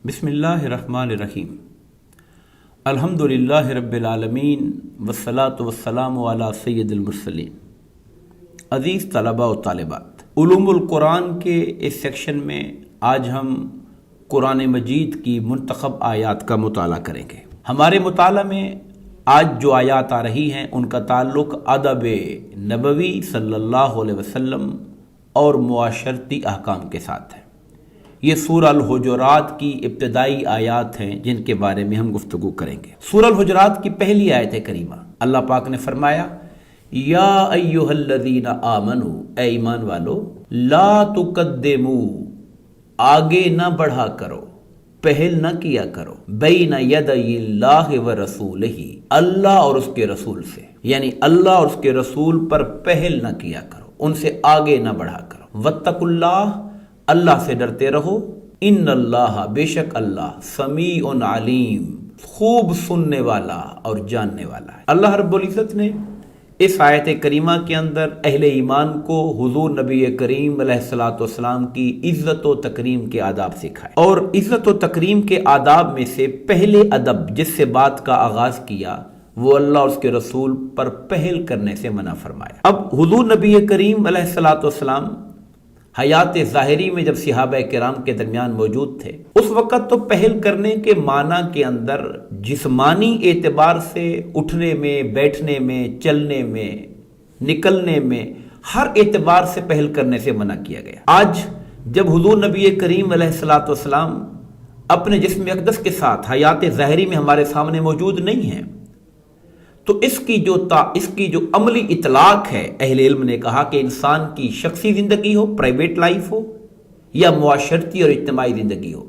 بسم اللہ الرحمن الرحیم۔ الحمدللہ رب العالمین والصلاة والسلام علی سید المرسلین۔ عزیز طلباء و طالبات، علوم القرآن کے اس سیکشن میں آج ہم قرآن مجید کی منتخب آیات کا مطالعہ کریں گے۔ ہمارے مطالعہ میں آج جو آیات آ رہی ہیں ان کا تعلق ادب نبوی صلی اللہ علیہ وسلم اور معاشرتی احکام کے ساتھ ہے۔ یہ سورہ الحجرات کی ابتدائی آیات ہیں جن کے بارے میں ہم گفتگو کریں گے۔ سورہ الحجرات کی پہلی آیت کریمہ، اللہ پاک نے فرمایا یا ایھا الذین آمنوا، اے ایمان والو، لا تقدموا، آگے نہ بڑھا کرو، پہل نہ کیا کرو، بین یدی اللہ و رسولہ، اللہ اور اس کے رسول سے، یعنی اللہ اور اس کے رسول پر پہل نہ کیا کرو، ان سے آگے نہ بڑھا کرو۔ واتقوا اللہ، اللہ سے ڈرتے رہو، ان اللہ، بے شک اللہ، سمیع علیم، خوب سننے والا اور جاننے والا ہے۔ اللہ رب العزت نے اس آیت کریمہ کے اندر اہل ایمان کو حضور نبی کریم علیہ الصلوۃ والسلام کی عزت و تکریم کے آداب سکھائے، اور عزت و تکریم کے آداب میں سے پہلے ادب جس سے بات کا آغاز کیا وہ اللہ اور اس کے رسول پر پہل کرنے سے منع فرمایا۔ اب حضور نبی کریم علیہ الصلوۃ والسلام حیات ظاہری میں جب صحابہ کرام کے درمیان موجود تھے، اس وقت تو پہل کرنے کے معنی کے اندر جسمانی اعتبار سے اٹھنے میں، بیٹھنے میں، چلنے میں، نکلنے میں، ہر اعتبار سے پہل کرنے سے منع کیا گیا۔ آج جب حضور نبی کریم علیہ الصلوۃ والسلام اپنے جسم اقدس کے ساتھ حیات ظاہری میں ہمارے سامنے موجود نہیں ہیں، تو اس کی جو عملی اطلاق ہے، اہل علم نے کہا کہ انسان کی شخصی زندگی ہو، پرائیویٹ لائف ہو، یا معاشرتی اور اجتماعی زندگی ہو،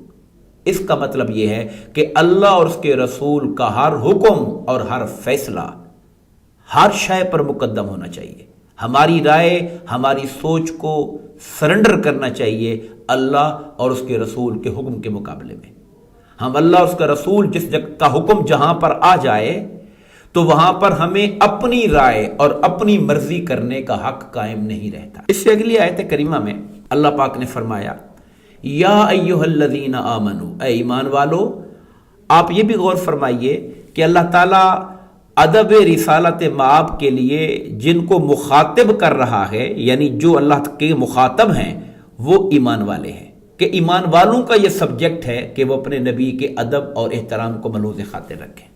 اس کا مطلب یہ ہے کہ اللہ اور اس کے رسول کا ہر حکم اور ہر فیصلہ ہر شے پر مقدم ہونا چاہیے۔ ہماری رائے، ہماری سوچ کو سرنڈر کرنا چاہیے اللہ اور اس کے رسول کے حکم کے مقابلے میں۔ ہم اللہ اور اس کا رسول جس جگہ کا حکم جہاں پر آ جائے تو وہاں پر ہمیں اپنی رائے اور اپنی مرضی کرنے کا حق قائم نہیں رہتا۔ اس سے اگلی آیت کریمہ میں اللہ پاک نے فرمایا یا ایھا الذین آمنوا، اے ایمان والو۔ آپ یہ بھی غور فرمائیے کہ اللہ تعالیٰ ادب رسالت مآب کے لیے جن کو مخاطب کر رہا ہے، یعنی جو اللہ کے مخاطب ہیں وہ ایمان والے ہیں، کہ ایمان والوں کا یہ سبجیکٹ ہے کہ وہ اپنے نبی کے ادب اور احترام کو ملحوظ خاطر رکھیں۔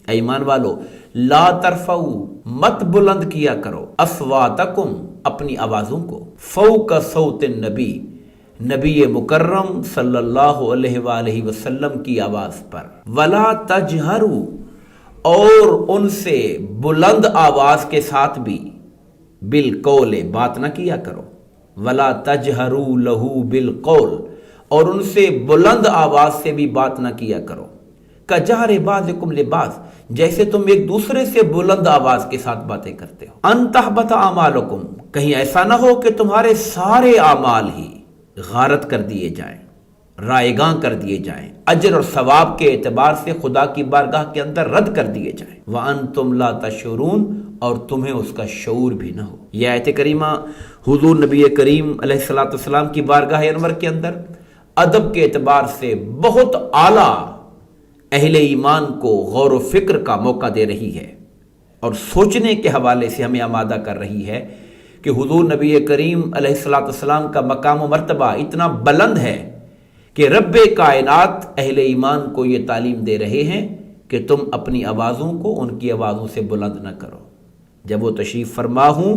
اے ایمان والو، لا ترفعوا، مت بلند کیا کرو، اصواتکم، اپنی آوازوں کو، فوق صوت النبی، نبی مکرم صلی اللہ علیہ وآلہ وسلم کی آواز پر، ولا تجہروا، اور ان سے بلند آواز کے ساتھ بھی، بالقول، بات نہ کیا کرو، ولا تجہروا لہ بالقول، اور ان سے بلند آواز سے بھی بات نہ کیا کرو، کجہر بعضکم لبعض، جیسے تم ایک دوسرے سے بلند آواز کے ساتھ باتیں کرتے ہو، ان تحبط اعمالکم، کہیں ایسا نہ ہو کہ تمہارے سارے اعمال ہی غارت کر دیے جائیں، رائیگاں کر دیے جائیں، اجر اور ثواب کے اعتبار سے خدا کی بارگاہ کے اندر رد کر دیے جائیں، وانتم لا تشعرون، اور تمہیں اس کا شعور بھی نہ ہو۔ یہ آیت کریمہ حضور نبی کریم علیہ الصلوۃ والسلام کی بارگاہ انور کے اندر ادب کے اعتبار سے بہت اعلیٰ اہل ایمان کو غور و فکر کا موقع دے رہی ہے، اور سوچنے کے حوالے سے ہمیں آمادہ کر رہی ہے کہ حضور نبی کریم علیہ الصلوۃ والسلام کا مقام و مرتبہ اتنا بلند ہے کہ رب کائنات اہل ایمان کو یہ تعلیم دے رہے ہیں کہ تم اپنی آوازوں کو ان کی آوازوں سے بلند نہ کرو، جب وہ تشریف فرما ہوں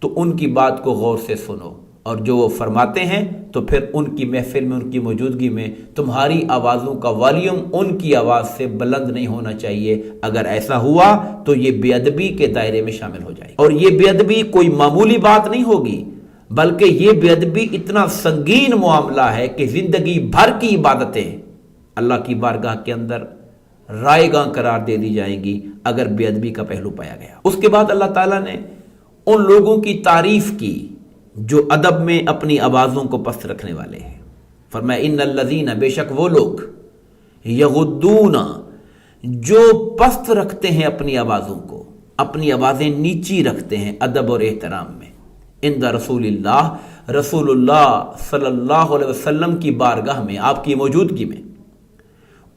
تو ان کی بات کو غور سے سنو، اور جو وہ فرماتے ہیں تو پھر ان کی محفل میں، ان کی موجودگی میں تمہاری آوازوں کا والیوم ان کی آواز سے بلند نہیں ہونا چاہیے۔ اگر ایسا ہوا تو یہ بے ادبی کے دائرے میں شامل ہو جائے، اور یہ بے ادبی کوئی معمولی بات نہیں ہوگی، بلکہ یہ بے ادبی اتنا سنگین معاملہ ہے کہ زندگی بھر کی عبادتیں اللہ کی بارگاہ کے اندر رائیگاں قرار دے دی جائیں گی اگر بے ادبی کا پہلو پایا گیا۔ اس کے بعد اللہ تعالیٰ نے ان لوگوں کی تعریف کی جو ادب میں اپنی آوازوں کو پست رکھنے والے ہیں۔ فرمایا ان الذین، بے شک وہ لوگ، یغضون، جو پست رکھتے ہیں اپنی آوازوں کو، اپنی آوازیں نیچی رکھتے ہیں ادب اور احترام میں، عند رسول اللہ، رسول اللہ صلی اللہ علیہ وسلم کی بارگاہ میں، آپ کی موجودگی میں،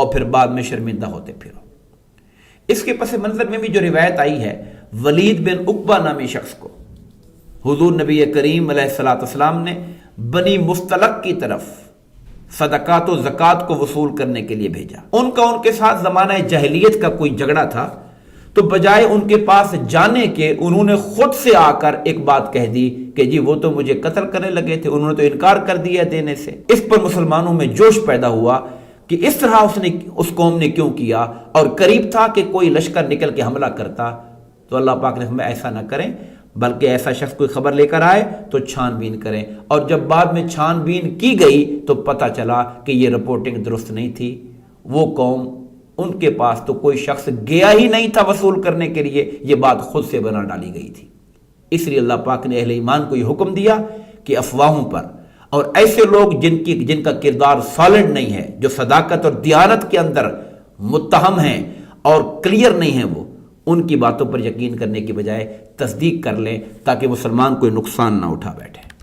اور پھر بعد میں شرمندہ ہوتے پھرو۔ اس کے پس منظر میں بھی جو روایت آئی ہے، ولید بن عقبہ نامی شخص کو حضور نبی کریم علیہ الصلوۃ والسلام نے بنی مستلق کی طرف صدقات و زکوٰۃ کو وصول کرنے کے لیے بھیجا۔ ان کے ساتھ زمانہ جاہلیت کا کوئی جھگڑا تھا، تو بجائے ان کے پاس جانے کے انہوں نے خود سے آ کر ایک بات کہہ دی کہ جی وہ تو مجھے قتل کرنے لگے تھے، انہوں نے تو انکار کر دیا دینے سے۔ اس پر مسلمانوں میں جوش پیدا ہوا کہ اس طرح اس قوم نے کیوں کیا، اور قریب تھا کہ کوئی لشکر نکل کے حملہ کرتا۔ تو اللہ پاک نے فرمایا ایسا نہ کریں، بلکہ ایسا شخص کوئی خبر لے کر آئے تو چھان بین کریں۔ اور جب بعد میں چھان بین کی گئی تو پتہ چلا کہ یہ رپورٹنگ درست نہیں تھی، وہ قوم ان کے پاس تو کوئی شخص گیا ہی نہیں تھا وصول کرنے کے لیے، یہ بات خود سے بنا ڈالی گئی تھی۔ اس لیے اللہ پاک نے اہل ایمان کو یہ حکم دیا کہ افواہوں پر اور ایسے لوگ جن کا کردار سالڈ نہیں ہے، جو صداقت اور دیانت کے اندر متہم ہیں اور کلیئر نہیں ہیں، وہ ان کی باتوں پر یقین کرنے کی بجائے تصدیق کر لیں، تاکہ مسلمان کوئی نقصان نہ اٹھا بیٹھے۔